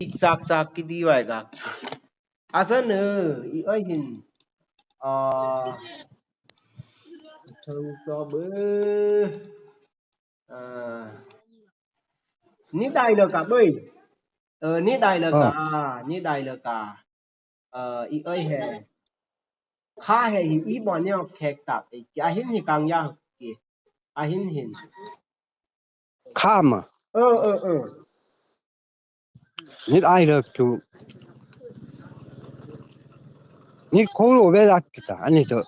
Exact ki diwaga. Asan I ơi hin thằng cho bữa ni dai lo ka bơi ni dai lo ka I ơi he kha he hi I bon neo khek tap a hin hi kang ya ki a hin ข้ามอ่ะนิดไอเลิกจูนิดโคโรเวลากิตาอันนี้เถอะ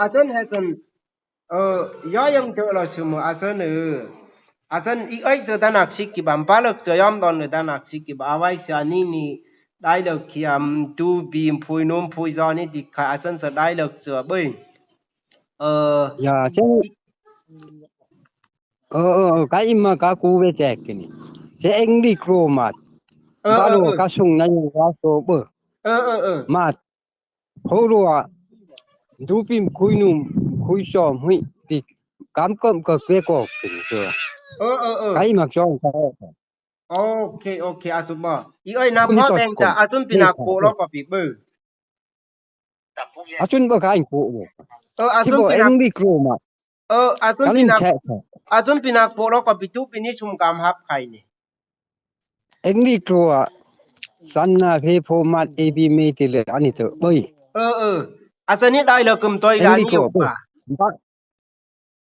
asan he san ya yang jo lo sumo asan asan I ơi jo tanak sik ki bam palak jo yam don tanak sik ki ba wai sa ni dialog kiam tu bim phui nom phui zo ni dik kha asan sa dialog jo bơi อย่าเช่กะอิมากะกูเวแจกนี่เสเองดิโครมาดบาโลกะซุงนะอยู่ว่าโซเบมาดโคโรอะดูปิมคุยนุ่มคุยชอมหุยติกำกำก็เกกอกกินเสือกะอิมาจ้องซะOkay asuba I ơi na pho beng ta atun pinak po lo ko pi bơ atun ba ka in ko atun pinak eng diโครมาดatun pinak po lo ko pi tu pini sum kam hap khai ni เอ็งนี่กลัวสันนาเพโพมัดเอบีเมติเลยอันนี้เถอะเบ้ยasan ni dialog kum toy ga ni yo pa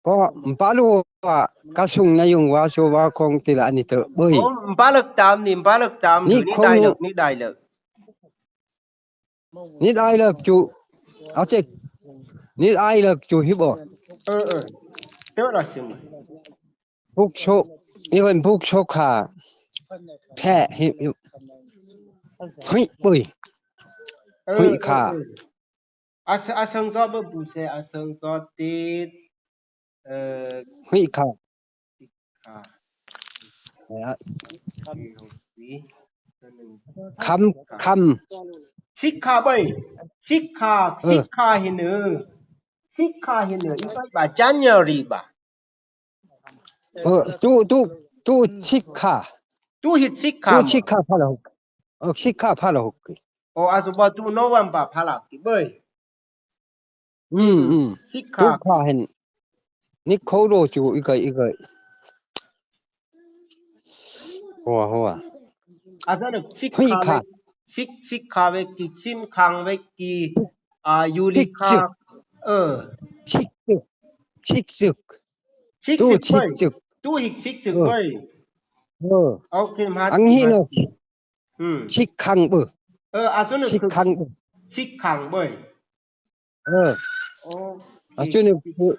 ก็ปาลูว่ากะสุงนายงว่าโซว่าคงติละอันนี้เถอะเบ้ยpalak tam ni dialog ni dialog นี่ได้เลิกจูเอาเจนี่ได้เลิกจูฮิบ่เจ้าละซิม พุกโชนี่เป็นพุกโชค่ะแพ้ฮิเฮ้ยเบ้ยเฮ้ยค่ะasang zo ba bu se asang zo ti เฮ้ยค่ะคำชิกคาเบ้ยชิกคาหินI ba January ba ตู้ชิกค่ะ tu hit ชิกคา ตู้ชิกค่ะพะละชิกค่ะพะละหกasuba tu November phala ki bai ชิกคา ตู้ค่ะเห็นนี่โคโรจูอีกหัวasanชิกคาเวki chim khang ve ki yulika ชิกซึกtu hit ชิกซึกเบ้ยโอเคมาอังฮีโนชิกคังเบ้asan ชิกคังเบ้ยasan คือ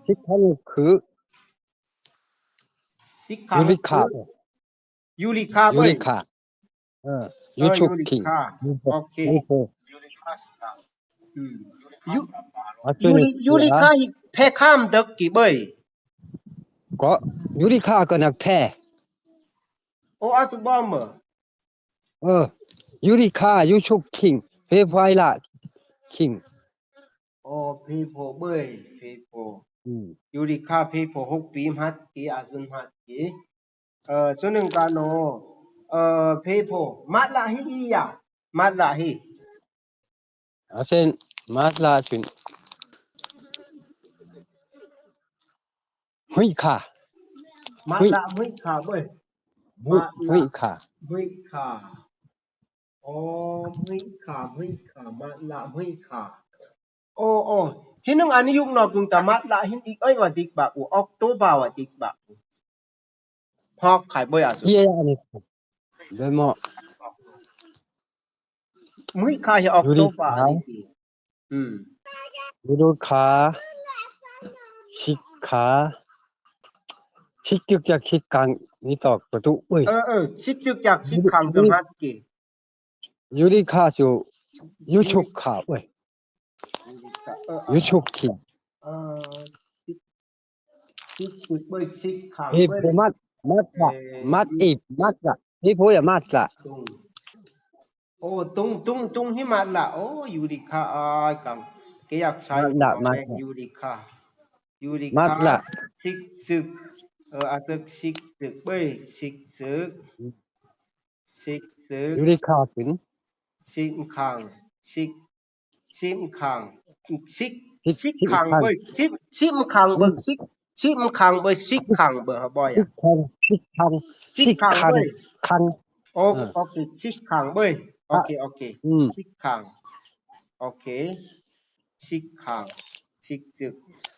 ชิกคังคือยูริคาเบ้ยยูชุกคิงโอเคยูริคาแพ้ข้ามดึกกี่เบ้ยก็ยูริคาก็นักแพ้อาสุบอมยูริคายูชุกคิงเพไฟละคิงเพโพเบ้ยเพโพยูริคาเพโพ6ปีฮัดกี่อาซุนฮัดกี่ส่วนนึงกาโนเพโพมัดละฮิยามัดละฮิอาเซนมัดละจุนหุยค่ะมัดละหุยค่ะเบ้ยหุยค่ะหุยค่ะหุยค่ะมัดละหุยค่ะหินึงอันนี้ยุกนอกุงตะมัดละหินอีกว่าดิกบะออกโตบาว่าดิกบะฮอกขายเบ้ยอ่ะเยอันนี้เดมอหุยค่ะให้ออกโตบาอันนี้ยูริคาชิกขาชิกจึกจากชิกกังนี่ตอกประตูเว้ยชิกจึกจากชิกคังสมัดกี่ยูริคาจูยูชุกขาเว้ยยูชุกคิงชิกเบ้ยชิกคังเฮ้ยมัดอีบมัดละนี่พูดอย่ามัดละตุงหิมัดละยูริคากังเกยักใช้ยูริคามัดละชิกซึกอาตึกชิกซึกเบ้ยชิกซึก ซิกซึก อยู่ในคาขึ้น ซิกคังซิกซิมคังซิก ซิก คัง คัง เบ้ยซิมคังเบ้ยซิมคังเบ้ยซิกคังเบ้ยบ่อ่ะ ซิกคังคัง โอเคซิกคังเบ้ยโอเคซิกคังโอเคซิกคังซิกซึก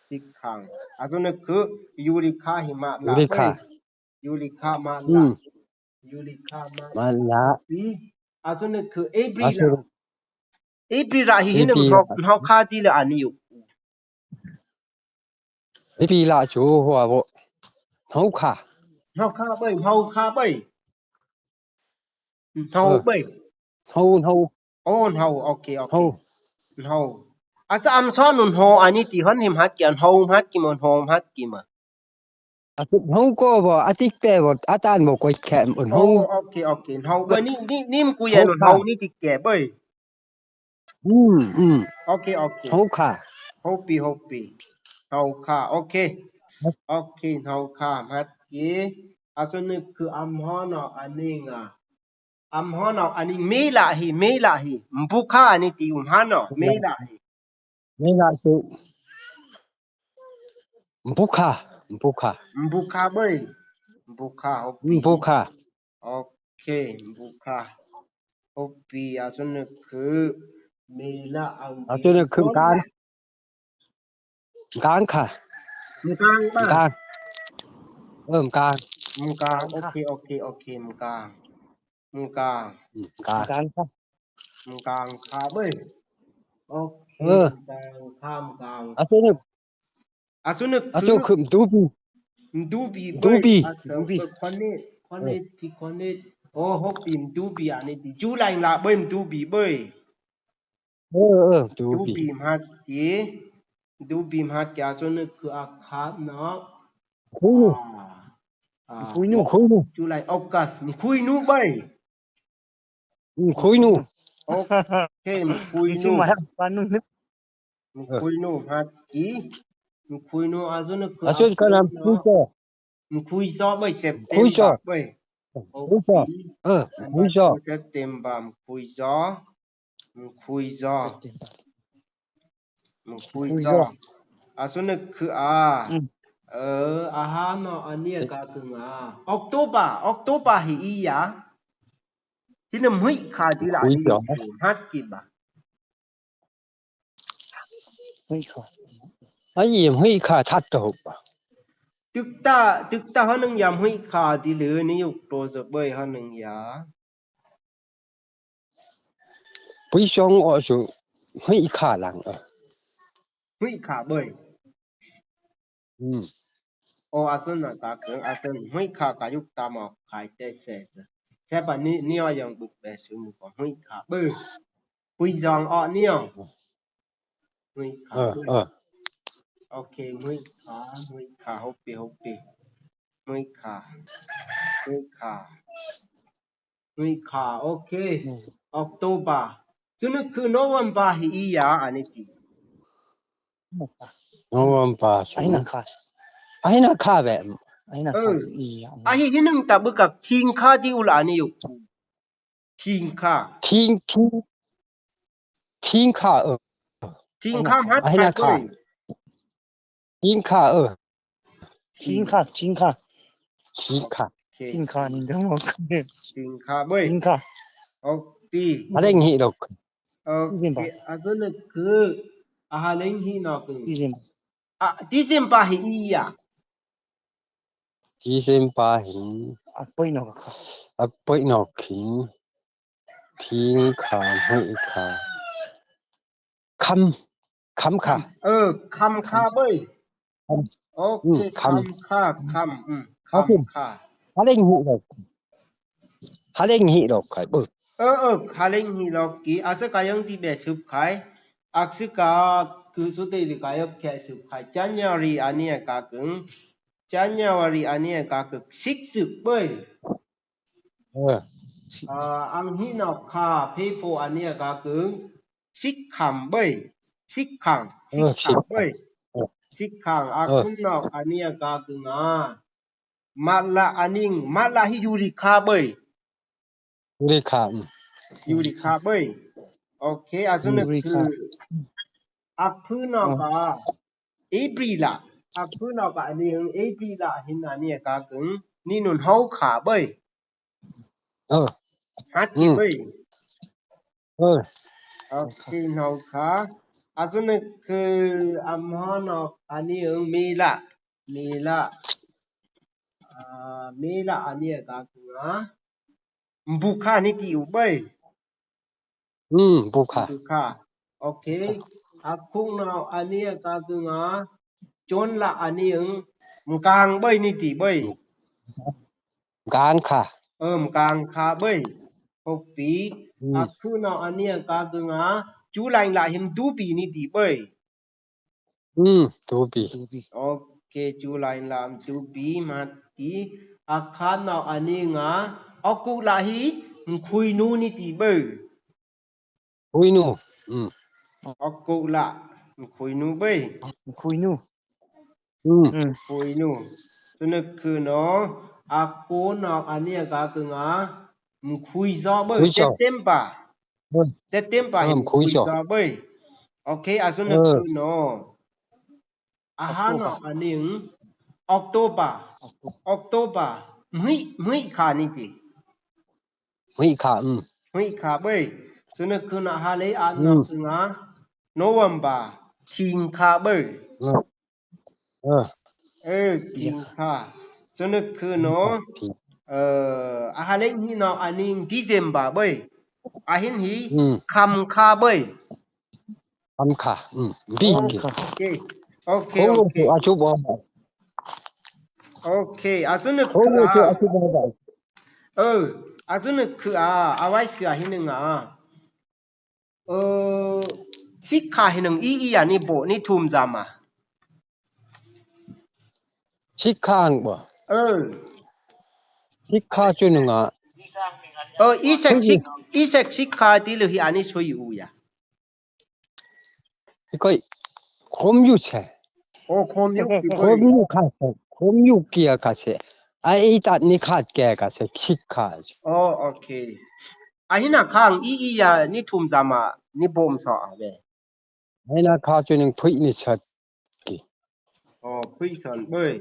ซิกคังअजून एकยูริคาหิมะละเบ้ยยูริคามาละยูริคามาละअजून एकเอบริลาเอบริลาหินเฮาคาติละอันนี้อยู่เอปีละโจหัวบ่เฮาคาเบ้ยเฮาคาเบ้ยเฮาเบ้ยเฮาโอ้เฮาโอเคเฮาอาซะอัมซอนุนเฮาอันนี้ที่เฮาหิมฮัดกันเฮาฮัดกิมเฮาฮัดกิมเฮาก็บ่อติกแต่บ่อาจารย์บ่ค่อยแข็งเฮาโอเคเฮาเบ้ยนี่มกูยันเฮานี่ที่แก่เบ้ยโอเคเฮาคาเฮาปีเฮาคาโอเคเฮาคาฮัดกีอาซะนึกคืออัมฮอนะอันนี้งะอัมฮอนะอันนี้เมลาฮิมบุคาอันนี้ที่อุมฮานะเมลาสุบุคาเบ้ยบุคาโอเคบุคาโอปีอาซะนึกคือเมลาอันอาจนึกคือกลางค่ะกลางป่ะกลางกลางโอเคมึงกลางค่ะเบ้ยโอเคกลางอาจนึกคือดูบีคนนี้โอ้ฮกปีมดูบีอันนี้จูไลน์ละเบ้ยมดูบีเบ้ยดูบีมาติดูบีมาติอาจนึกคืออาคาเนาะคุยนูจูไลน์ออกัสมีคุยนูเบ้ยคุยนูโอเคมีคุยนูฮัดกีมีคุยนูอาจนึกคือก็นำคุยจ้อมีคุยจ้อเบ้ยเซปเต็มบาเบ้ยคุยจ้อเซปเต็มบาคุยจ้ออาจนึกคืออาหารเนาะอันนี้ก็คือออกโตบาหิอียาที่นำหุยคาติละนี่ฮัดกิบะหุยคาหุยคาทัดตบตึกตาเฮานึงยามหุยคาติเหลือนี่อยู่โตซะเบ้ยเฮานึงยาปุยชงอสุหุยคาหลังหุยคาเบ้ยโออาซุนน่ะตาเกิงอาซุนหุยคากายุกตามออกขายแต่เสร็จแค่ปะนี่ว่ายังบุกแบซุมก็หุยคาเบ้ยปุยจองออเนี่ยหุยคาโอเคหุยคาฮอปปี้หุยคาโอเคออกโตบาซุนคือโนวันบาฮิอียาอันนี้ติโนวันบาไอ้นักคาแบบไอ้นักคาอียาอะหินึงตะบึกกับทิงคาที่อุลานี่อยู่ทิงคาฮัดทิงคาทิงคานี่ทั้งหมดทิงคาเบ้ยโอปีอะไรงี้ดอกโอเคอาซุนคืออาหารหินอกดิซิมบาฮิอียาปุยนอกขิงทิงคาหุยคาคำคาคำคาเบ้ยโอเคคำคาอะไรงี้ดอกฮาเล่งฮีดอกกีอาซะกายังติเบซุบไขอักษกาคือสุเตลิกายบแค่ซุบไขจันยารีอันนี้กากึงจันยาวารีอันนี้กากึกซิกซึบเบ้ยอังหินอกคาเพโฟอันนี้กากึงซิกคัมเบ้ยซิกคังเบ้ยซิกคังอาคุณนอกอันนี้กากึงมาละอันนิงมาละฮิยูริคาเบ้ย ยูริคายูริคาเบ้ยโอเคอาซุนึกคืออักพื้นนอกาเอปริลาอักพื้นนอกาอันนี้เอปริลาหินอันนี้กากึงนี่นุนเฮาขาเบ้ยฮัดกิเบ้ยโอเคเฮาขาอาซุนึกคืออัมฮอนอกอันนี้เมลาเมลาอันนี้กากึงบุคานิติอุเบ้ยบุคาโอเคอักคุงนอกอันนี้กากึงจนละอันนี้มกลางเบ้ยนิติเบ้ยกลางค่ะมกลางคาเบ้ย6ปีอักคุนอกอันนี้กากึงจูไลละหิม2ปีนิติเบ้ย2ปีโอเคจูไลละ2ปีมาติอักคานอกอันนี้ออกกุละหิคุยนูนิติเบ้ยคุยนูออกกุละคุยนูเบ้ยคุยนูคุยนูตัวนึกคือเนาะอักโกนอกอันนี้กากึงคุยซอเบ้ยเต็มป่ะหิมคุยซอเบ้ยโอเคอาซุนึกคือเนาะอาหารนอกอันนี้ออกโตป่ะมึยขานิติมึยขาเบ้ยซุนึกคืออาหารเลยอันนอกคือโนเวมบาทิงขาเบ้ยทิงขาซุนึกคือเนาะอาหารเลยนี่เนาะอันนี้ดิเซมบาเบ้ยอาหินหีคำขาเบ้ยคำขาบีโอเคอาชุบโอเคอาซุนึกคืออาซุนึกคืออาไว้เสียหินึงฟิกขาหินึงอีอันนี้โบนี่ทุมซามาชิข้างบ่ชิขาจุนึงอีเซ็กชิขาติลหิอันนี้สวยอูยาก็คมอยู่แช่คมอยู่เกียร์กะเสไอ้ตัดนี่ขาดแก่กะเสชิขาโอเคอาหินะข้างอียานี่ทุมซามานี่บ่มซออาเบไอ้นะขาจุนึงพุยนี่ชัดกิพุยซันเบ้ย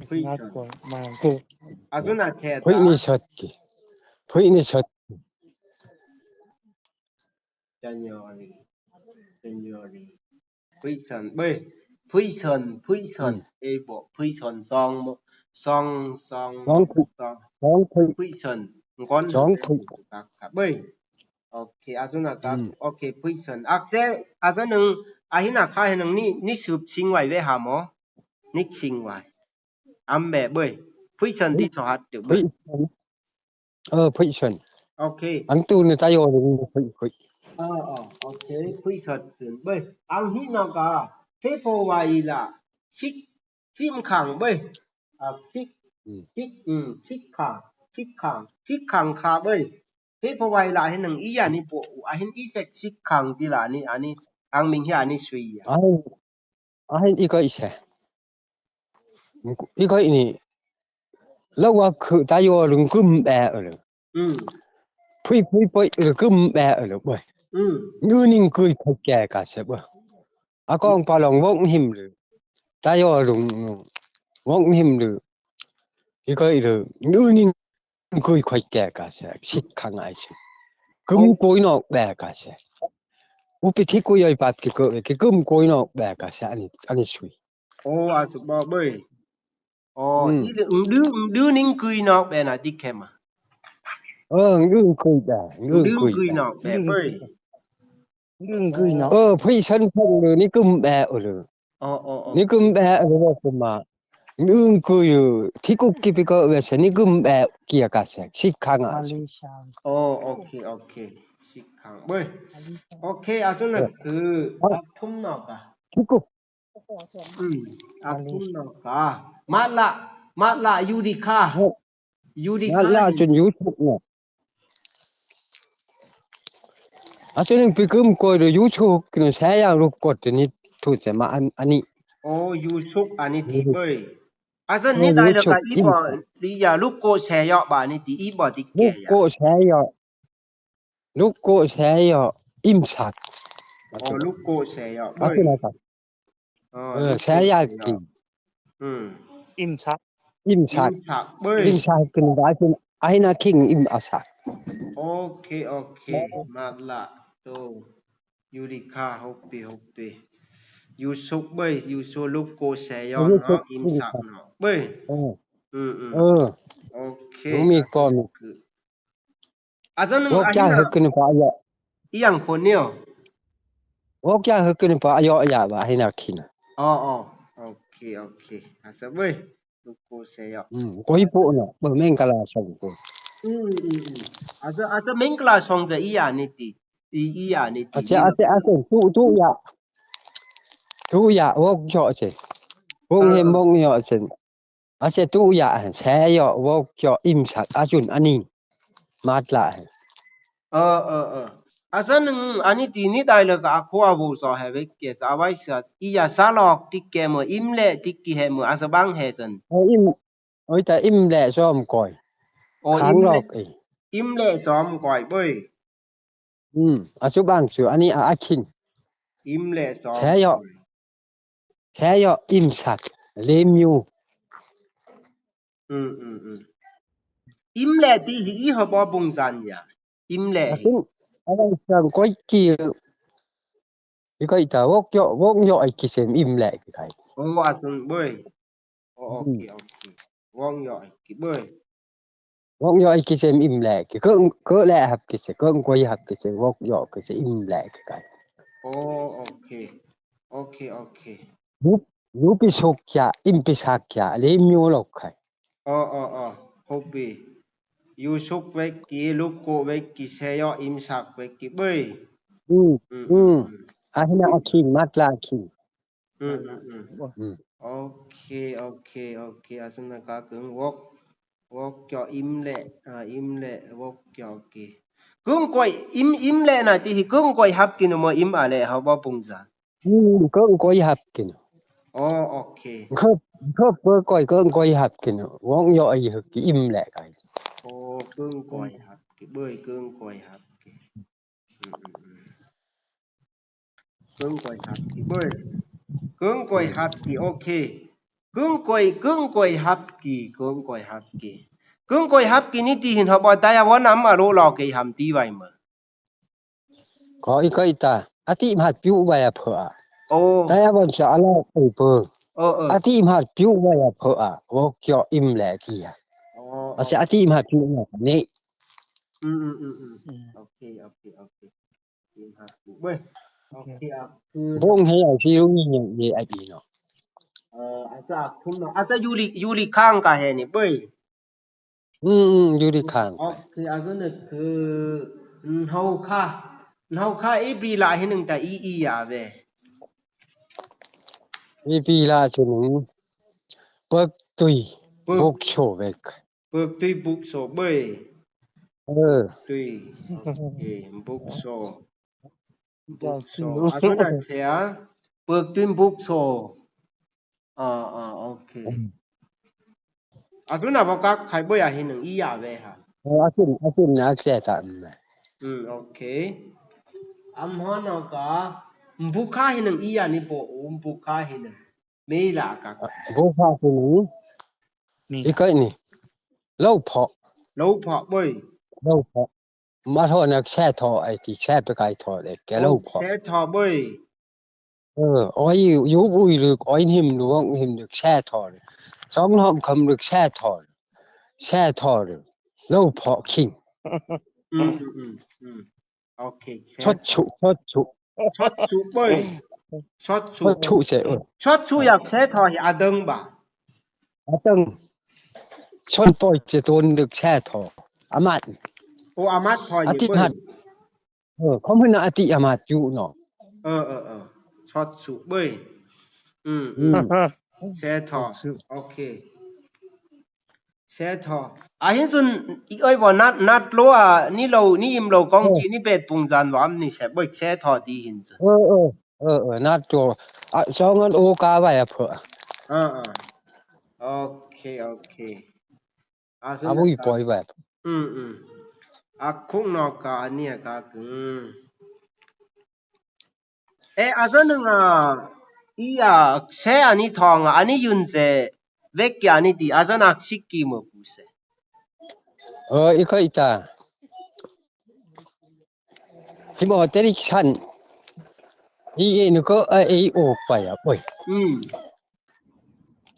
พุยซันมากูอาซุนะแท้พุยนี่ชัดกิJanuary พุยซันเบ้ยพุยซันบ่พุยซันซองพุยซันก่อนครับเบ้ยโอเคอาซุนะครับโอเคพุยซันอักเซอาซะนึงอาหินะคาหินึงนี่สืบชิงไว้เว้หาหมอนี่ชิงไว้อำแบเบ้ยพุยซันที่สหัสเด้อเบ้ยพุยซันโอเคอันตูนี่ตายอนี่พุยโอเคพุยซันเบ้ยอังหินะกาเฟโฟวาอีละฟิมขังเบ้ยฟิกขังคาเบ้ยเฟโฟวาอีละหินึงอีอันนี้บ่อาหินอีเซ็กชิกขังติละนี่อันนี้อังมิงเฮอันนี้สวยอาหินอีกอีแช่อีกนี่แล้วว่าคือตายอรึงกึมแบเลยพุยกึมแบเลยเบ้ยนูนิ่งคุยแก่กะเสบ่อากองปาลองวงหิมเลยตายอรึงวงหิมเลยอีกเลยนูนิ่งคุยแก่กะเสชิกขังไอชิกึมโกยนอกแบกะเสอุปธิกุยอยปัดกิกึมโกยนอกแบกะเสอันนี้สวยอาสุบ่เบ้ยอีดื้อนิ่งคุยนอกแบน่ะดิแค่มาดื้อคุยแบดื้อคุยนอกแบเบ้ยคุยนอกพี่ฉันเลยนี่กึมแบเลยนี่กึมแบเลยว่าเป็นมาดื้อคุยที่กุกิปิก็เวสนี่กึมแบเกียกะเสชิกขังอ่ะโอเคชิกขังเบ้ยโอเคอาซุนะคืออักทุมนอกที่กุอักทุมนอกมาละยูดิคามาละจนยูทุกเนี่ยอาซุนึงไปกึมโกยยูทุกเนี่ยแท้อย่างรูกดนี่ถูกใช่มาอันนี้ยูทุกอันนี้ที่เบ้ย อาซันนี่ได้แล้วก็อีบ่ลิยาลูกโกแชยอบานี่ติอีบ่ติแก่ ลูกโกแชยอลูกโกแชยออิ่มสัก อ๋อลูกโกแชยอ อะคืออะไรแชยากินอิ่มซัก อิ่มสักอิ่มสักกินได้เป็นไอ้นาคิงอิ่มอาสักโอเคมาละโตยูริคาฮอปปี้ยูซุกเบ้ยยูโซลูกโกแชยอเนาะอิ่มสักเนาะเบ้ยโอเคมีก่อนอาซันวอกยาฮึกนปะยะอีหยังคนเนี่ยวอกยาฮึกนปะยอยะบะให้นาคินอ๋อโอเคอาซันเบ้ยลูกโกแชยอโกยปุเนาะบ่แม่งกะลาซองโกอาซันเมงกลาซองจะอีหยานี่ติอีหยานี่ติอาเจตุยะวอกยอเจวงเฮมงยอเจอาเจตุยะแชยอวอกยออิ่มสักอาจุนอันนี้มาดละอาซันอันนี้ตีนี่ได้แล้วก็อาควาบูซอเฮเวกเกสอาไว้ซะอียาซาลอกติเกมอิมเลติกิเฮมอาซบังเฮซันอิ่มแต่อิ่มแลซ้อมก่อยค้างลอกอิ่มเลซ้อมก่อยเบ้ยอาซุบังสุอันนี้อาคินอิ่มเลซ้อมแชยออิ่มสักเลมยูอิ่มเลติอีฮบ่บุงซันยาอิ่มเลอะไรสังก้อยกีอีก็อีตาวอกยอไอกิเซมอิ่มแลกไกโอ้อาซันเบ้ยโอเควอกยอไอกิเบ้ยวอกยอไอกิเซมอิ่มแลกก็แลครับกิเซก็ก้อยครับกิเซวอกยอกิเซอิ่มแลกไกโอเคยูปิสุกยาอิ่มปิสักยาเลมยูลอกไกอ๋อฮอปปี้ยูซุกเวกกีลูกโกเวกกีเซยออิมสักเวกกีเบ้ยอาหินาอาคินมัดลาคินโอเคอาซันนะกะกึงวอกจออิมเลวอกจอเกกึงก้อยอิมเลนะติกึงก้อยฮับกินมออิมอะเลเฮาบ่ปุงซากึงก้อยฮับกินอ๋อโอเคครับเบอร์ก้อยกึงก้อยฮับกินวอกยอไอฮึกอิ่มแลไกโอ้กึงก้อยฮับกิเบ้ยกึงก้อยฮับกิกึงก้อยฮับกิเบ้ยกึงก้อยฮับกิโอเคกึงก้อยฮับกิกึงก้อยฮับกินี่ติหินฮบ่ตายาวนำอะโลลอเกหำตีไว้มะก็อีกอีตาอติมหัดปิวไว้อะเพอโอ้ตายาวจะอะลอไปเปอติมหัดปิวไว้อะเพอวอกยออิ่มแลกีอะอาเสอติมหัดปิวนี่โอเคติมหัดปิวเว้ยโอเคคือบ่งให้เอาปิวนี่นี่ไอบีเนาะอาจารย์คุณเนาะอาจารย์ยูริข้างกะเฮนี่เว้ยยูริข้างโอเคอาจารย์คือเฮาค่าอีปีละให้นึงแต่อียาเว้อีปีละจุนเปิกตุยบุกโชเวกเปิกตุยบุกโชเว้ยตุยโอเคบุกโชอาจารย์เสียเปิกตุยบุกโชโอเคอาจารย์บอกใครบ่อยากให้นึงอียาเว้ฮะอาจารย์นะแซ่ตันโอเคอัมฮอนกะบุคาให้นึงอียานี่บ่บุคาให้นึงเมลากะบุคาให้นึงอีกนี่ลาวพอเว้ยลาวพอมาทอนักแช่ทอไอ้ที่แช่ไปไกลทอเด้แกลาวพอแช่ทอเว้ยอ้อยอยู่อุ้ยลึกอ้อยหิมหลวงหิมลึกแช่ทอสองหอมคำลึกแช่ทอลาวพอคิงโอเคชดชุเว้ยชดชุเสชดชุอยากแช่ทอให้อาดึงบ่อาดึงชนปล่อยจะโดนลึกแช่ทออามัดโออามัดพออยู่เว้ยเขาเพิ่นอาติอามัดอยู่เนาะชดชุเว้ยแช่ทอโอเคแช่ทออาหินซุนอีอ้อยบ่นัดโลอ่ะนี่เรานี่อิมเรากองจีนี่เป็ดปุงซันวามนี่แช่บ่แช่ทอดีหินซุนัดโจสองอันโอกาไว้อ่ะเพิ่นโอ โอเคอาซุ abu poi ba อาคุงนอกกาอันเนี่ยกากึอาซุนึงอีแช่อันนี้ทองอันนี้ยุนเซเวกอันนี้ดิอาซุนักซิกกีมปูเซiko ita hibo television nu ko ai ok pa ya poi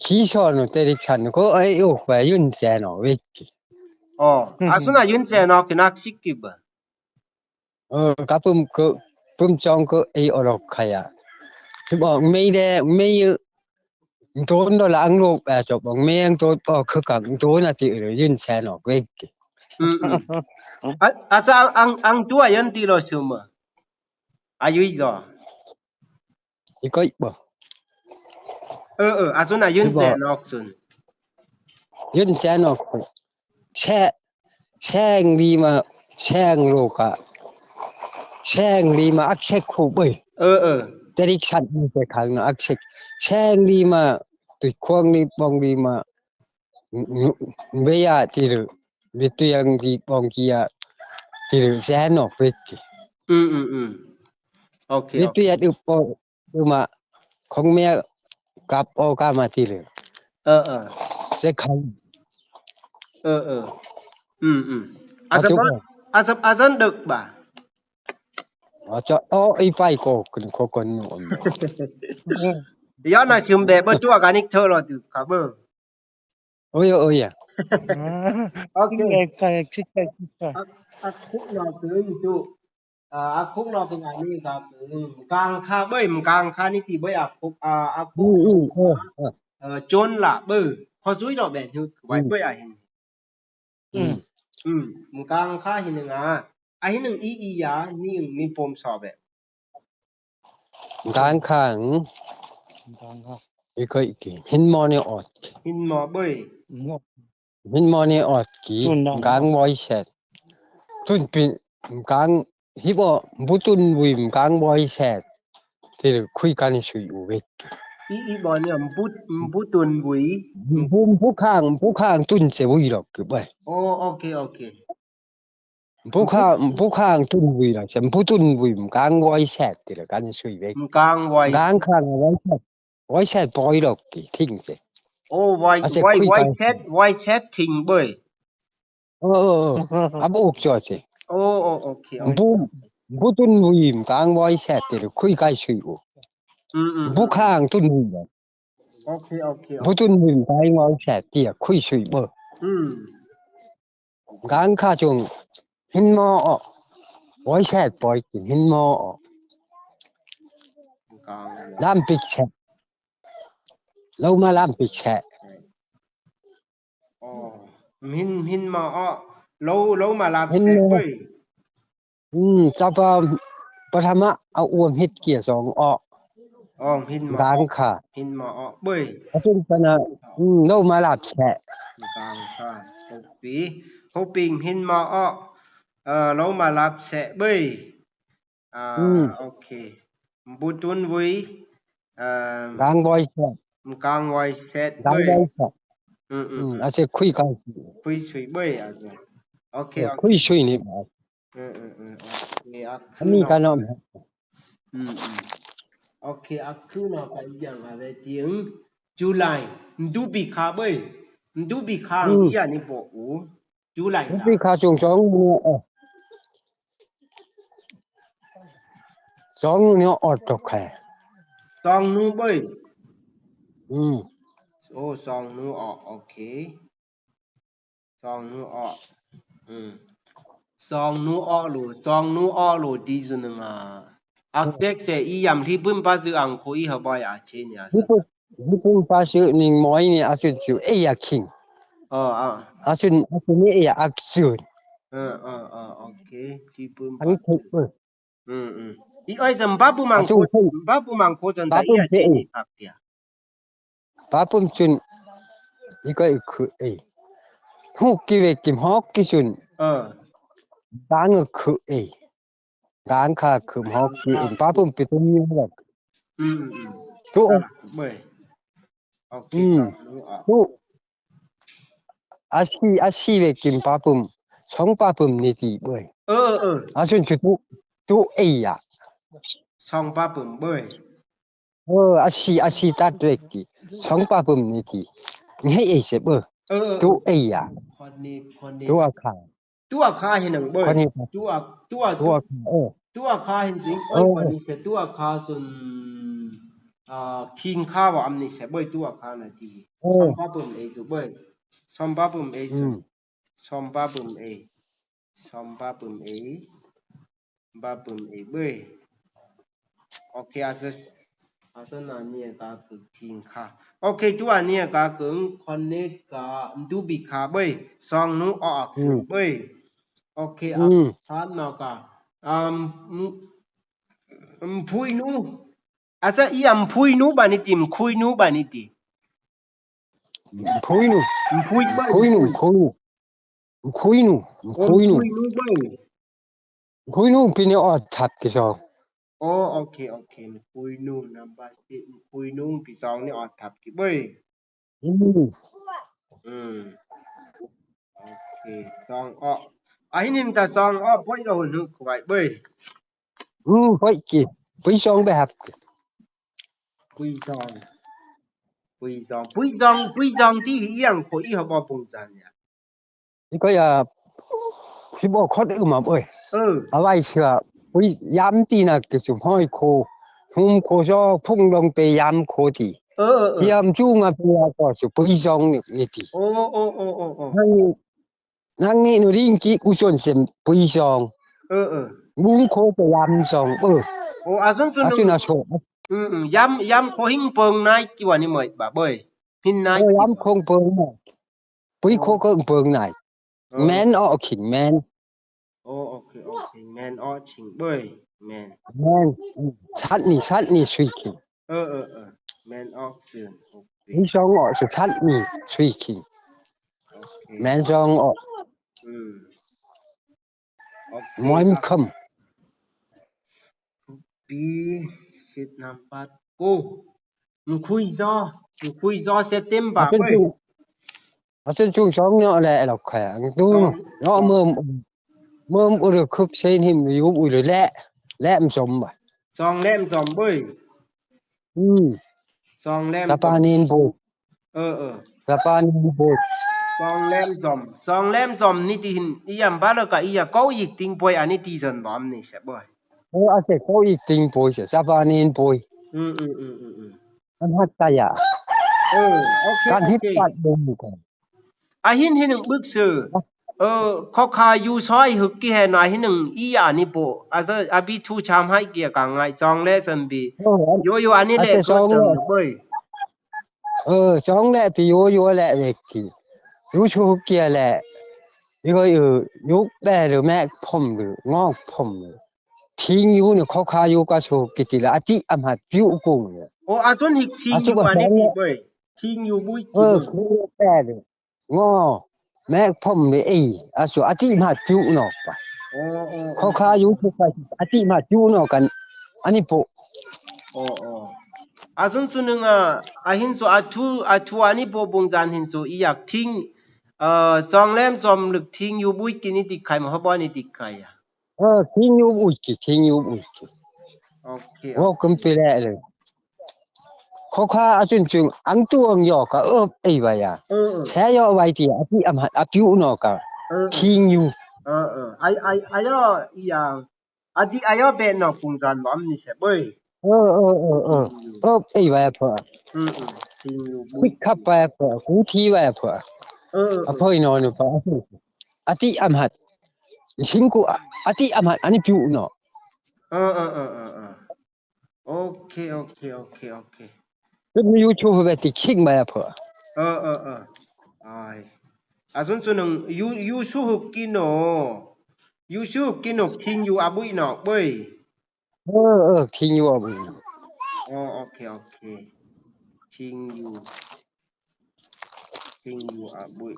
ki so no television ko ai ok pa yun se no wekiอาซุนักยุนเซนอกนักซิกกีบka pum chong ko ai orok khaya hibo mei de mei Tôi nó là ăn lộp à chụp bằng men tôi có khứ cẳng tôi là tỷ rồi dân xe nó quên kì. Asa ang tua yan ti lo suma. Ayui go. Iko ibo. Asuna yun xe nok sun. Dân xe nó xe đi mà xe lô cả. Xe đi mà ác xe khu bơi. Thế đi sẵn như thế khẳng nó ác xe. Xe đi mà tùy khoang đi bong đi mà bây giờ thì được vì tùy ăn đi bong kia thì được xe nó quên kì. Okay. Vì tùy ăn được mà không mẹ cặp ô ca mà thì được. Sẽ không. Azan được ba. Cho ý phải có con nộm. Ya na simbe ba tua ka nik thơ lo tu ka bơ. Ôi à. Okay. Khúc nào tới tu. Khúc nào từng ngày ni ka càng kha bơi càng kha ni ti bơi khúc chôn la bơ. Kho suy lo ben hu wai bơi hin. Càng kha hin nga. Ai hin ý ya ni pom so be. Càng kha Iko iki hin mo ni ot. Hin mo bơi. Hin mo ni ot ki gang boy set. Tun pin gang hibo butun wim gang boy set. Thì được khui can sui u wek. Ý bo ni butun bui. Bú khang tun se bui lok ke bai. Okay. Bú khang tun bui la sem butun wim gang boy set thì được can sui wek. Gang khang boy set boy lok ki thing se. Why set thing bơi. Abo ok cho se. Okay. Butun wim gang boy set thì được khui kai sui u. Bú khang tun wim. Okay. Butun wim gang boy set thì khui sui bơ. Gang kha chung hin mo boy set boy ki hin mo lam pik set. Lâu mà làm bị chạy. Hin mà lâu mà làm chạy bơi. Cho bà thầm á, uống hít kia xong hin mà gáng khả. Hin mà bơi. Chúng ta là lâu mà làm chạy. Gáng khả. Hộp bình hin mà lâu mà làm chạy bơi. Ok. Bút tuân vui. Gáng boy set. Gang boy set bơi. Sẽ khuy cao. Khuy suy bơi à rồi. Ok. Khuy suy nè. Anh cái nó. Ok, aku nó cái dạng là về tiếng July. Ndu bị khá bơi. Ndu bị khá ý à ni bộ ủ. July. Ndu bị khá chung Xong nó ọt trọc khẽ. Xong nu bơi. Xong nu ok. Xong nu Xong nu lù đi dùn nga. Ác sẽ ý yam thi bùm ba dư ăn khô ý hợp bòi à chế nè. Bùm ba dư nình mối nè á xuân chú ê yà kinh. Á xuân nè ê yà ác xuân. Ok. Thi bùm ba dư. Ý ơi dầm ba bùm ăn khô dần ta ý à chế nè khắc kìa. Ba bùm xuân ý có ý khử ê. Hú kì về kìm hóc kì xuân. Gáng ở khử ê. Gáng khá khử hóc kì ê. Ba bùm bì tùm như lạc. Bơi. โอเครู้ออก tu asi ve kim papum song papum ni ti boi อาซุนจุตุเอีย ซองป้าปึ่มเบ้ย asi tat veki song papum ni ti ngai ei se bo ตุเอีย คนนี้ ตุอาคา ตัวคาเห็นหนึ่งเบ้ยตัวคาเห็นสิงคนนี้เสตัวคาสุนคิงคาว่าอันนี้เสเบ้ยตัวคานาทีซองป้าปึ่มเอสุเบ้ยซองป้าปึ่มเอสุซองป้าปึ่มเอซองป้าปึ่มเอป้าปึ่มเอเบ้ยโอเคอาจนาเนี่ยก็คือคิงคาโอเคตัวเนี่ยก็คือคนนี้ก็ดูบิคาเบ้ยซองนูออกสุเบ้ยโอเคถามเนาะก็พุยนูอาซะอีพุยนูบานิติมคุยนูบานิติพุยนูเบ้ยพุยนูเบ้ยพุยนูปิเนอทับกิซอโอเคคุยนูนำบาสิคุยนูปี2นี่ออทับกิเบ้ยโอเคซองอ้ออาหินินตาซองอ้อป่อยเรานึกไว้เบ้ยป่อยกิปุยซองแบบปุยซองที่อีหยังโคอีฮบ่ปงจันเนี่ยนี่ก็อย่าสิบ่คดอึมาเบ้ยเอาไว้เชื่อปุยยามตีน่ะกิสุห้อยโคหุมโคซอพุ่งลงไปยามโคติยามจูงอ่ะเปียก็สุปุยซองนี่ติโอ้นั่งนี่หนูริงกิกุชนเสมปุยซองบุ้งโคจะยามซองโอ้อาซุนซุนนะโชยามโคหิงเปิงนายกี่วันนี่หมดบ่เบ้ยหินนายยามคงเปิงปุยโคก็เปิงนายแม่นออกขิงแม่นโอเคแม่นออกขิงเบ้ยแม่นชัดนี่สุยขิงแม่นออกซื่นปุยซองออกชัดนี่สุยขิงแม่นซองออกมวยคำปีคิดนำปัดกูมึงคุยจอเซตเต็มบ่เว้ยอาเส้นช่วงสองเนาะแหละหรอกแข็งตู้เนาะเมื่ออุดคึกเส้นหิมอยู่อุดแลมสมบ่ซองแลมสมเว้ยซองแลมสปานินบูสปานินบูซองแลมสมนี่ที่อีหยังบ่แล้วก็อีหยังก็อีกติงป่วยอันนี้ที่ซั่นบ่อันนี้ใช่บ่อาเสก็อีกติงป่วยสปานินป่วยมันฮัตตายะโอเคการฮิตปัดบ่กันอาหินหนึ่งบึกซื่อเขาคาอยู่ซอยฮึกกี่แห่หน่อยหินหนึ่งอีอันนี้บ่อาซะอบิทูชามให้เกียกังไงซองแลซัมบีโยอันนี้แหละซองเบ้ยซองแลพี่โยแหละเวกียูชูเกียแหละนี่ก็ยุกแบหรือแม่ผมหรืองอกผมทิ้งอยู่เนี่ยเขาคาอยู่ก็ชูกิติละอติอำหัดผิวกุ้งเนี่ยอาจนหิกทิ้งอยู่อันนี้เบ้ยทิ้งอยู่บุ้ยคือแบงอแม่ผมนี่อาสุอติมาผิวนอกไปเขาคาอยู่ทุกไปอติมาผิวนอกกันอันนี้ปุ๊อาซุนนึงอาหินโซอาทูอันนี้บ่บงจานหินโซอีอยากทิ้งซองแลมซอมลึกทิ้งอยู่บุ้ยกินนี่ติไข่มาบ่นี่ติไข่ทิ้งอยู่บุ้ยโอเคว่ากันไปแล้วเลยเขาคาจนจึงอังตัวอังยอก็ไว้อ่ะแท้ยอไว้ที่อภิอำหัดอภิอุนอกะทิ้งอยู่อายออีหยังอดีอายอเบนอกปุงกันบ่นี่ใช่เบ้ยไว้พอทิ้งอยู่คุยขับไปพอกูทีไว้พอพอนอนพออติอำหัดชิงกูอติอำหัดอันนี้ผิวเนาะโอเคเป็นอยู่ชูเวติชิงมาพออาซุนนึงยูชูฮุกิโนทิ้งอยู่อาบุยเนาะเบ้ยทิ้งอยู่อาบุยโอเคทิ้งอยู่อาบุย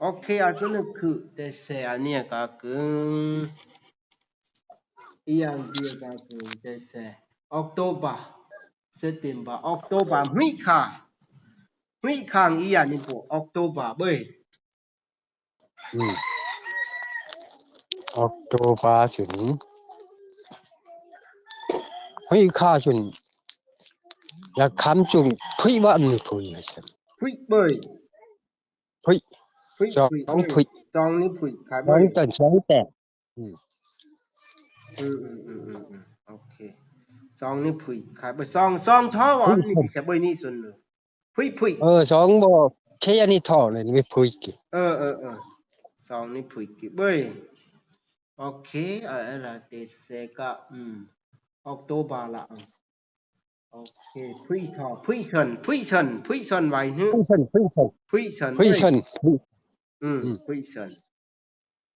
โอเคอาซุนคือแต่เสียเนี่ยก็คืออีหยังเดียวก็คือแต่เสียออกโตบา September October หุยข้างอีหยังนี่ปอ October เบ้ยOctober ฉุนหุยค่าฉุนอยากคำจุงพุยว่านี่พุยใช่หุยเบ้ยพุยจองพุยจองนี่พุยขายเบ้ยต้น2แต่โอเคซองนี่พุยขายไปซองท้อว่านี่สิเบ้ยนี่ซุนพุยซองบ่แค่อันนี้ท้อเลยนี่พุยกิซองนี่พุยกิเบ้ยโอเคอะไรเตเซกะOctober ละโอเคพุยท้อพุยซันไว้ฮึพุยซันพุยซัน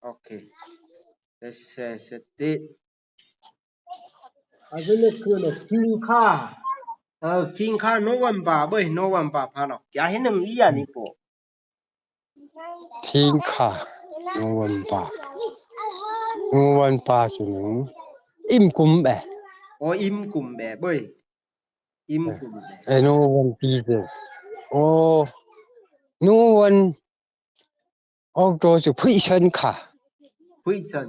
โอเคlet's set it อันนี้คือเนาะคิงค่าNovember เบ้ยNovember พาเนาะอย่าให้นึงอีหยังนี่ปอคิงค่าNovember ซุนึงอิ่มกุมแบอิ่มกุมแบเบ้ยอิ่มกุมแบNovember ปีเด้November ออกโตสุพุยซันค่ะพุยซัน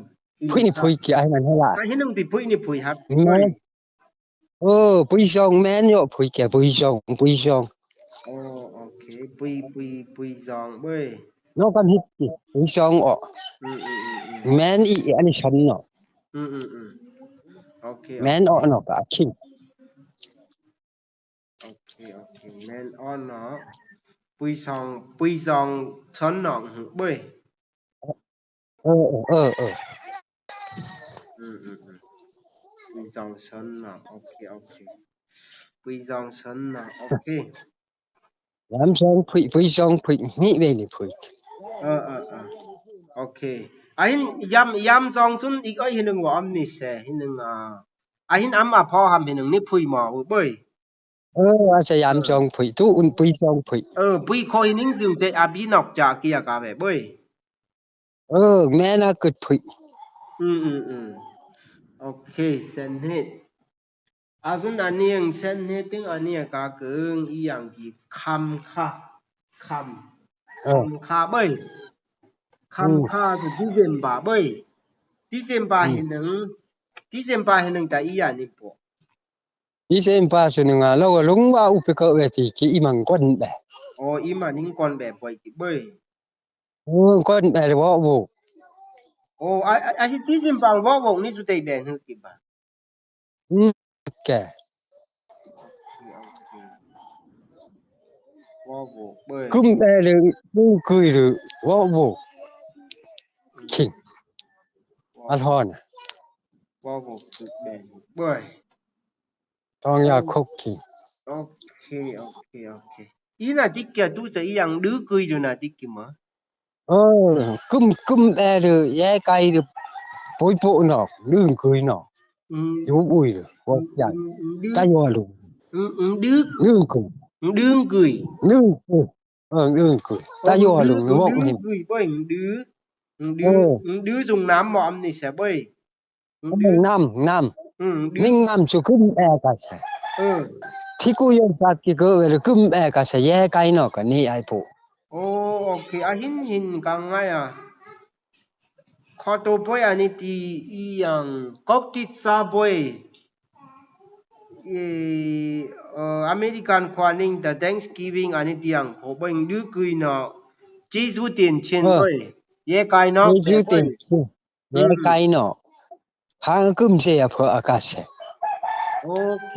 พุยนี่พุยกี่ไอ้มันให้ล่ะให้นึงปีพุยนี่พุยครับพุยซองแม่นอยู่พุยแก่พุยซองโอเคพุยซองเบ้ยนอกกันฮิตพุยซองออกแม่นอีอันนี้ฉันเนาะโอเคแม่นออกเนาะก็คิงโอเคแม่นออนเนาะปุยซองฉันเนาะเบ้ยปุยซองฉันเนาะโอเคปุยซองฉันเนาะโอเคยามซองปุยซองพุยนี่เว้นี่พุยโอเคไอ้ยามซองซุนอีกไอ้นึงว่าอันนี้แซ่นึงไอ้อัมพอหำนึงนี่พุยหมอเบ้ยอาสยามซองพุยตุอุ่นปุยซองพุยปุยคอยนิ่งจึงจะอาบีนอกจากเกียกาแบบเบ้ยแม่น่ะกึดพุยโอเคเซนเฮดอาซุนอันนี้ยังเซนเฮดตึงอันนี้กะกึงอีหยังที่คำค่าเบ้ยคำค่าคือDecemberเบ้ยDecember เห็นนึงแต่อีหยังนี่ปอDecember ซุนึงเราก็ลงว่าอุปกะเวทีกิอีมังก้นแบอีมังนิงก้นแบบไว้กิเบ้ยก้นแบบว่าโวไอ้December ว่านี่สุดได้ฮึกิบะแกว่าเบ้ยกุมแบหรือกูคุยหรือว่าโวคิงอาทอนว่าสุดแดงเบ้ยต้องอยากคุกคิงโอเคอีน่ะดิกะดูจะอีหยังดื้อกุยอยู่น่ะดิกิมะกุมแบหรือแย่ไกหรือปุยปุเนาะดื้อกุยเนาะอยู่อุ้ยหรือว่าอยากตายว่าลุงดื้อกุยดื้อกุยตายว่าลุงว่าดื้อกุยเบ้ยดื้อซุงน้ำหมอมนี่แซ่เบ้ยน้ำนิ่งน้ำสุกุมแอกะแซ่ที่กูยอมจักกิเกเวลกุมแอกะแซ่แย่ไกเนาะก็นี่ไอ้ผู้โอเคหินกังไงขอตัวป่วยอันนี้ที่อีหยังก๊อกติดซาป่วยอเมริกันควานิ่งแต่ Thanksgiving อันนี้ที่ยังขอบ่งดื้อกุยเนาะจีซูเตียนเช่นเว้ยแย่ไกเนาะจีซูเตียนแย่ไกเนาะทางกุมเสียเพออากาศแซ่โอเค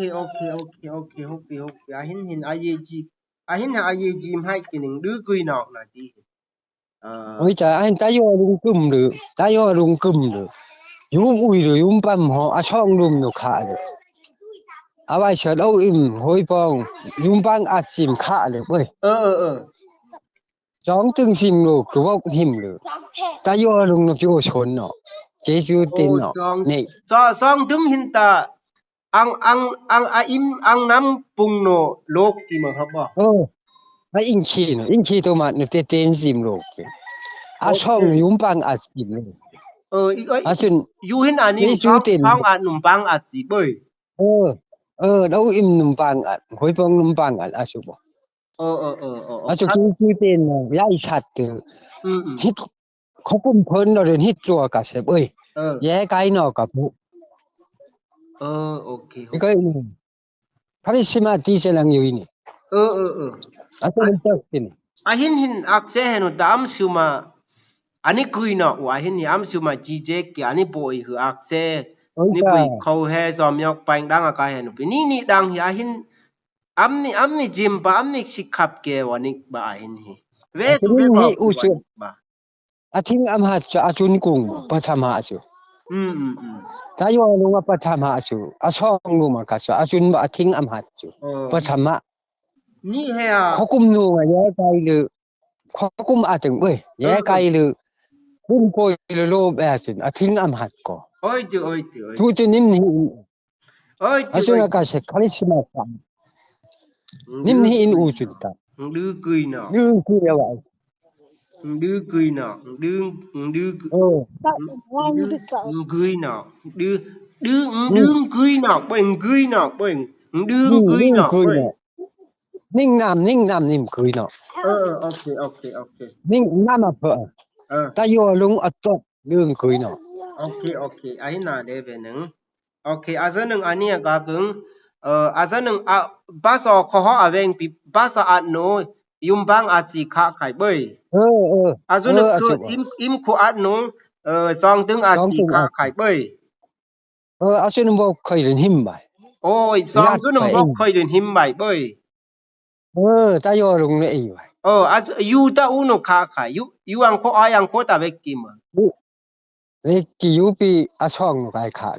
หินอาเยจีมให้กินดื้อกุยเนาะนะจีจะอันตายอลุงกุมหรือตายอลุงกุมหรือยุมอุ้ยหรือยุมปั๊มหอช่องลุมอยู่ขาเลยเอาไว้เฉิดเอาอิ่มหอยปองยุมปังอัดสิมขาเลยเว้ย2ถึง10ลูกหรือว่าหิมหรือตายอลุงno piu chon no jesu tin no nei 2ถึงหินตาอังอิ่มอังน้ำปุงโนโลกที่มาครับบ่ไอ้อิงคีno อิงคีตัวมาnoเต็นสิมลูกอาช่องยุมปังอัดสิมเลยอีกอยู่หินอันนี้ช่องอัดหนุ่มปังอัดสิเบ้ย đâu im num pang at hoi pong num pang at asu bo asu ki ten yai chat tu hit khokum phon no ren hit tro ka se oi ye kai no ka bu okay ikai ni karisma ti se lang yu ni asu ni tak tin ahin akse henu dam suma ani kuina wa hin ni am suma jije ki ani boi hu akse ni bui khau he som yok pang dang ka henu ni dang hi ahin amni jim ba amni sikhap ke wanik ba ahin hi ve tu ve ba athing am hat cha achun kung pathama asu ta yo lu ma pathama asu asong lu ma ka sa achun ba athing am hat chu pathama ni he a khokum nu ma ye kai lu khokum a teng oi ye kai lu kun koi lu lo ba sin athing am hat ko oi tu tu nim ni oi asu na ka se karisma ka nim ni in u chu ta du kui na ya wa du kui na du kui na du kui na bên kui na bên du kui na ning nam nim kui na okay ning nam a pho ta yo lung a to lung kui na okay ai na de be nang okay azan nang ania ka kung azan nang ba so kho ho aweng pi ba sa at no yum bang a chi kha khai boi azun im khu at no song tung a chi kha khai boi azun bo khoi len him bai oi song tu nang bo khoi len him bai boi ta yo lung le ai bai az yu ta u no kha khai yu ang kho ayang kho ta vek kim ve ki yu pi a song no kai kha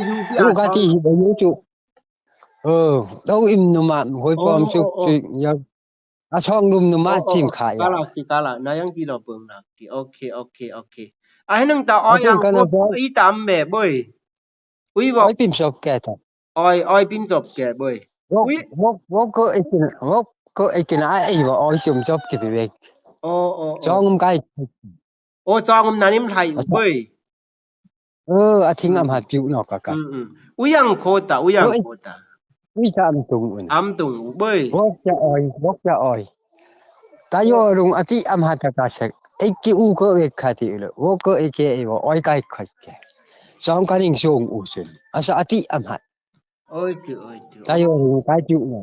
yu pi tu ka ti bo yu chu đâu im no ma hoi pom chu ya a song lum no ma chim kha ya kala na yang ki lo pung na ki okay ai nang ta ayang kho i tam be boi ui bo ai pim sop ke ta oi pim sop ke boi wo ko ikin ai bo oi chum sop ki be chong kai song na nim thai boi a thing am hat piu no ka ka uyang khota ui cham tung un am tung boi wok cha oi ta yo lung ati am hat ka se ai ki u ko ve kha ti lo wo ko e ke e oi kai khat ke song ka ning song u sin asa ati am hat oi ta yo lung kai piu no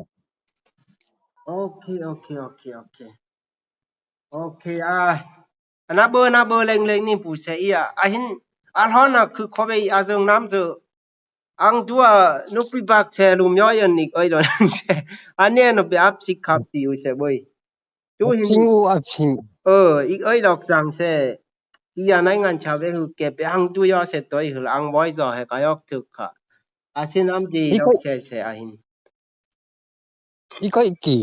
okay na bơ leng ni pu se ia ahin alhona khu khobe azong nam zo ang tua nu pi bak che lum yo yan ni oi don se ane no pe ap sik khap ti u se boi tu hin sing u ap sing ik oi dok jang se ia nai ngan cha ve hu ke pe ang tu yo se toi hu ang boy zo he ka yok thuk kha asin am di dok che se ahin ikoi ki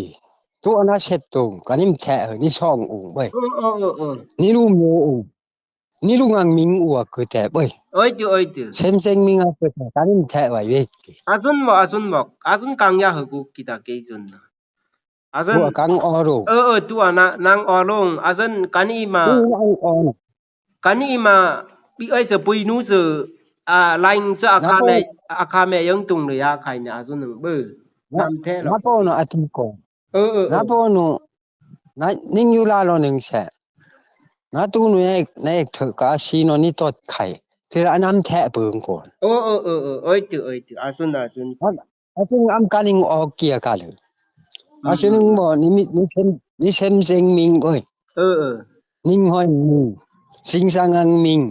tu ana set tung kanim the ni song u bai ni lu mo u ni lu ngang ming u ku the bai oi tu sem seng ming a ku the kanim the bai ve ki azun kang ya hu ki ta ke jun na azun kang oro tu ana nang orong azun kani ma bi ai se pui nu se lain se akha me yang tung le ya khai na azun nang bơ nam the na po no ati ko na po no na ning yu la lo ning se na tu nu na ek thơ ka si no ni tot khai te anam the bung ko oi tu azun atung am kaning o kia ka le asun mo ni sem seng ming oi ning hoi ni sing sang ang ming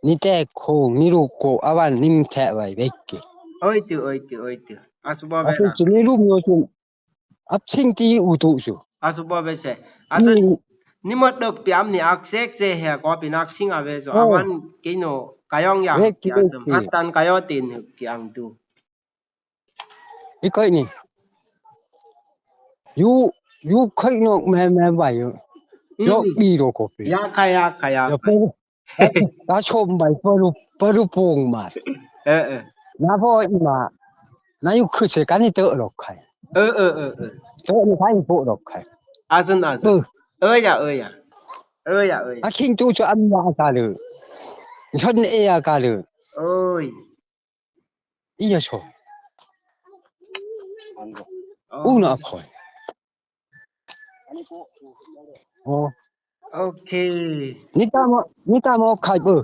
ni te khong ni ru ko awan nim the bai ve ki oi tu asuba be asu ni ru mo chu ap sing ti u tu chu asuba be se asun ni mo dok piam ni ak sek se he ko pinak sing ave so awan ke no kayong ya ki asum hatan kayo tin ki ang tu ikoi ni you khai no me bai yo bi ro ko pe ya khaya ta chom bai po ru pong ma na po i ma na yu khu se ka ni te ro khai te ni khai po ro khai azun ya a king tu cho am ya ka le chon e ya ka le oi i ya cho Una poi. Oh. โอเค Nita mo khai bơ.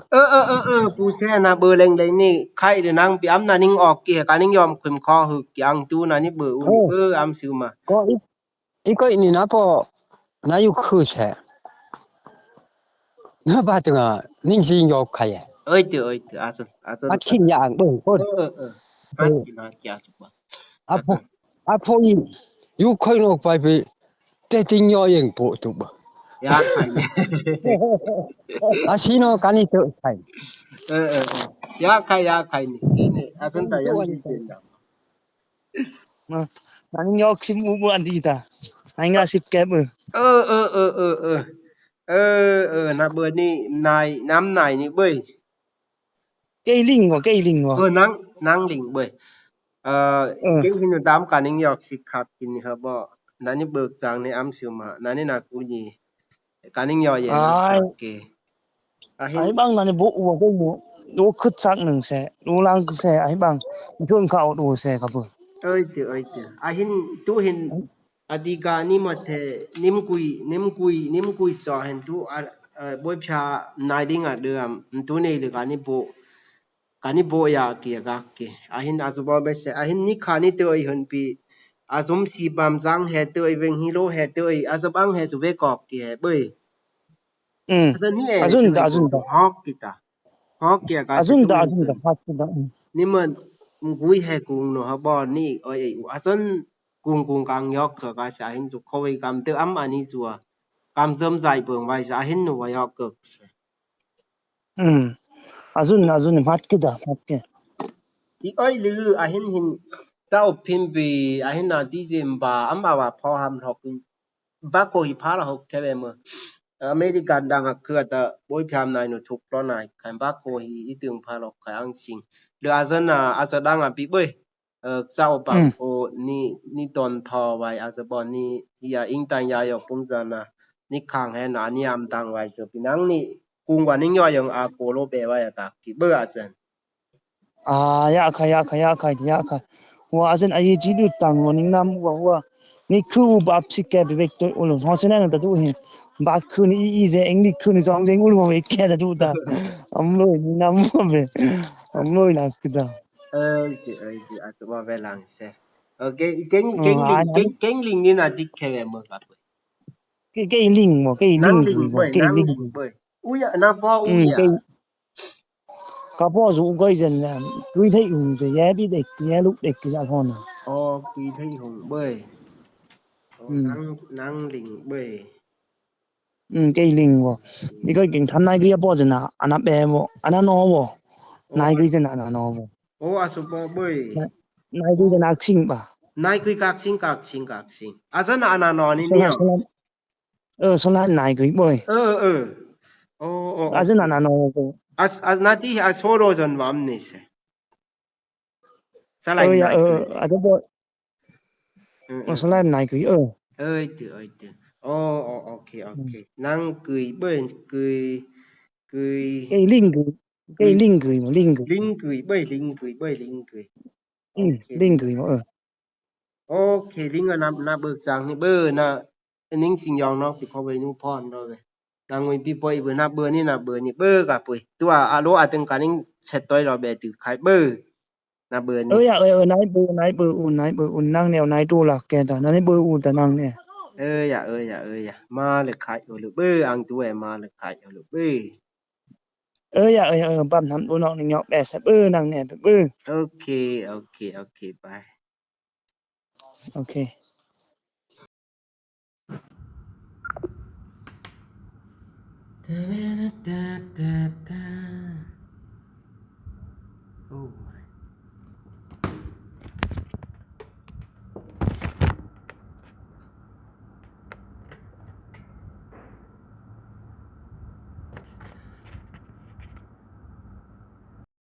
ปูแช่นะเบอร์แรงใดนี่ใครเดนางปิอำนานิ่งออกเกี่ยกานิ่งยอมขึ้นคอหึกยังตูนะนี่เบอร์อุ่นอำซื้อมา Ko iko ini na po na yu khu che. Na ba tu nga ning sin yo khai. เอ้ยอาจน Ma khin yang bơ ko. ฮัดกินฮัดแก่สุกว่า Apo yu khoi no pai pe te tin yo yen po tu ba. ยาไข่ Asino kani tu khai. ยาไข่นี่นี่อาจนแต่ยังดีเป็นดา Nang yok sim ubu andita. Ainga sip kep. นะเบอร์นี่นายน้ำนายนี่เบ้ย Keiling wo. นางลิงเบ้ยเก่งหินตามกันนิ่งยอกสิครับกินนี่ครับบ่นั่นนี่เบิกจางในอำซื้อมานั่นนี่นากูนี่กันนิ่งยอเย็นโอเคAi bang na ni bo wo ko mo. Do khut sak nang se. Do lang se ai bang. Chun khao do se ka bu. เอ้ยหินตูหินอดีกานี่มาเทนิมกุยจอเห็นตูบ่พานายดิงเดือมตูนี่เลยกันนี่โบยาเกียกะเกหินอาซุบอเบเสหินนี่คานี่เตยหันปีอาซุมสีบามจังเฮเตยเวงฮีโร่เฮเตยอาซุบังเฮสุเวกอกเกเบยAzun da. Hawk kita. Hawk ya ka. Azun da. Ni man ngui he kung no ha bo ni oi azun kung kang yok ka sa hin ju khoi kam te am ani zua. Kam zum zai bong wai sa hin no wa yok ka. Azun mat ke. I oi lu a hin tao pin bi a hin na December am wa pho ham thok ba ko hi pha la hok ke be mo อเมริกันดังคือตะบ่พยายามนายnoทุกตอนนายคันบาโคฮีอีตึงพาลอกคังซิงหรืออาซนะอาซดังปิเบยเจ้าปะโอนี่ตอนทอไว้อาซบอนนี่ยาอิงตันยายอกปุ้มซานะนี่คังแฮนะนี่อำตังไว้ซปินังนี่กุงกว่านิ่งยอยองอาโปโลเปไว้กะกิเบอาซันya khai. Wa azan ai ji du tang wo ning nam wa. Ni khu ba psik ke bek to ulo. Ho sena na du hin. Ba khu ni i je eng ni khu ni jong jeng ulo we ke da du da. Amloi ni nam mo be. Amloi na kida. จิอาซบอเวลังเซโอเคเก่งลิงนี่นะดิเคเวมกะ Cái linh mo, cái linh bơi. Ui na bo ui Ka bo zu goi zen na. Tui thai hùng rồi ye bi địch, ye lúc địch cái dạng hòn. Tùy thấy hùng bơi. Nang linh bơi. Cái linh mo. Đi coi kinh tham nai cái bo zen na, ana be mo, ana no mo. Nai cái zen ana no mo. Asu bo bơi. Nai cái zen ak sing ba. Nai kui kak sing. Asan ana no ni ni. Sola nai cái bơi. Asan ana no mo. As nati asoro jon wam ni se. Salai nai. Ada bo. Sola nai cái Ơi tu. Okay. Nang kui bơi kui cái linh cái mo linh cái. Linh cười bơi. Linh cười mo Okay, linh na bực sang ni bơ na ning sing yong no pi ko we nu pon do we. Na ngui pi poi bơ na bơ ni bơ ka pui. Tua alo ateng kaning set toi lo be tu khai bơ. Na bơ ni. Nai bơ un nang neo nai tu la ke ta nai bơ un ta nang ne. Ya. Ma le khai o lu bơ ang tu e ma le khai o lu bơ. Bam nam tu no ni nyok be sa bơ nang ne bơ. Okay, bye. Okay. Da da da da da.